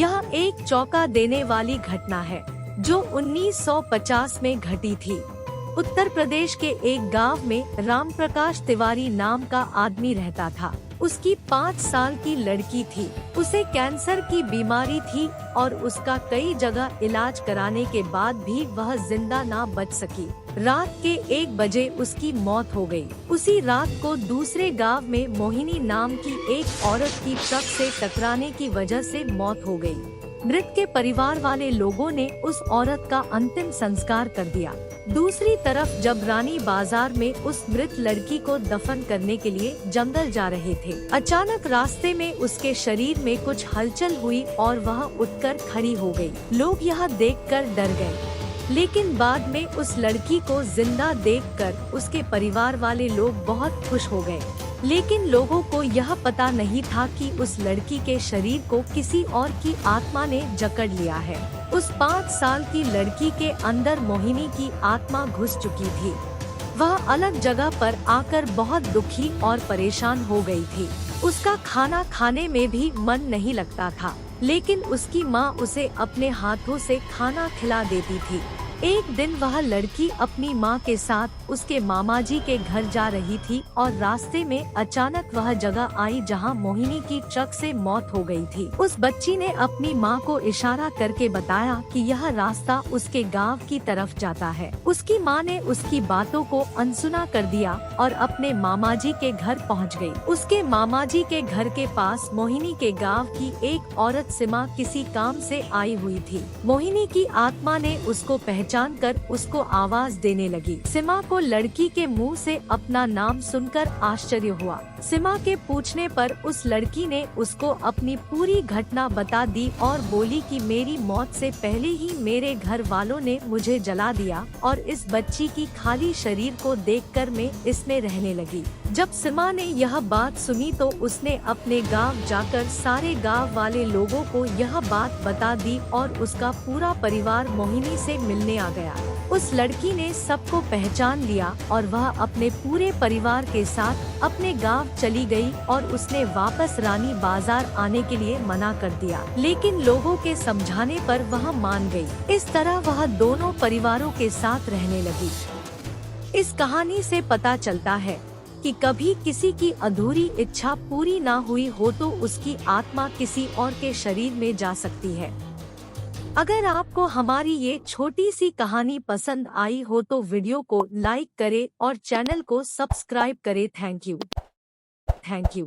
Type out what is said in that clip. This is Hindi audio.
यह एक चौंका देने वाली घटना है जो 1950 में घटी थी। उत्तर प्रदेश के एक गांव में राम प्रकाश तिवारी नाम का आदमी रहता था। उसकी 5 साल की लड़की थी। उसे कैंसर की बीमारी थी और उसका कई जगह इलाज कराने के बाद भी वह जिंदा ना बच सकी। रात के 1 बजे उसकी मौत हो गई। उसी रात को दूसरे गांव में मोहिनी नाम की एक औरत की ट्रक से टकराने की वजह से मौत हो गई। मृत के परिवार वाले लोगों ने उस औरत का अंतिम संस्कार कर दिया। दूसरी तरफ जब रानी बाजार में उस मृत लड़की को दफन करने के लिए जंगल जा रहे थे, अचानक रास्ते में उसके शरीर में कुछ हलचल हुई और वह उठकर खड़ी हो गई। लोग यह देखकर डर गए, लेकिन बाद में उस लड़की को जिंदा देखकर उसके परिवार वाले लोग बहुत खुश हो गए। लेकिन लोगों को यह पता नहीं था कि उस लड़की के शरीर को किसी और की आत्मा ने जकड़ लिया है। उस 5 साल की लड़की के अंदर मोहिनी की आत्मा घुस चुकी थी। वह अलग जगह पर आकर बहुत दुखी और परेशान हो गई थी। उसका खाना खाने में भी मन नहीं लगता था, लेकिन उसकी माँ उसे अपने हाथों से खाना खिला देती थी। एक दिन वह लड़की अपनी माँ के साथ उसके मामा जी के घर जा रही थी और रास्ते में अचानक वह जगह आई जहाँ मोहिनी की ट्रक से मौत हो गई थी। उस बच्ची ने अपनी माँ को इशारा करके बताया कि यह रास्ता उसके गांव की तरफ जाता है। उसकी माँ ने उसकी बातों को अनसुना कर दिया और अपने मामा जी के घर पहुँच गयी। उसके मामा जी के घर के पास मोहिनी के गाँव की एक औरत सीमा किसी काम से आई हुई थी। मोहिनी की आत्मा ने उसको जानकर उसको आवाज देने लगी। सीमा को लड़की के मुंह से अपना नाम सुनकर आश्चर्य हुआ। सीमा के पूछने पर उस लड़की ने उसको अपनी पूरी घटना बता दी और बोली कि मेरी मौत से पहले ही मेरे घर वालों ने मुझे जला दिया और इस बच्ची की खाली शरीर को देखकर मैं इसमें रहने लगी। जब सीमा ने यह बात सुनी तो उसने अपने गांव जाकर सारे गांव वाले लोगों को यह बात बता दी और उसका पूरा परिवार मोहिनी से मिलने आ गया। उस लड़की ने सबको पहचान लिया और वह अपने पूरे परिवार के साथ अपने गांव चली गई और उसने वापस रानी बाजार आने के लिए मना कर दिया, लेकिन लोगों के समझाने पर वह मान गई। इस तरह वह दोनों परिवारों के साथ रहने लगी। इस कहानी से पता चलता है कि कभी किसी की अधूरी इच्छा पूरी ना हुई हो तो उसकी आत्मा किसी और के शरीर में जा सकती है। अगर आपको हमारी ये छोटी सी कहानी पसंद आई हो तो वीडियो को लाइक करें और चैनल को सब्सक्राइब करें। Thank you.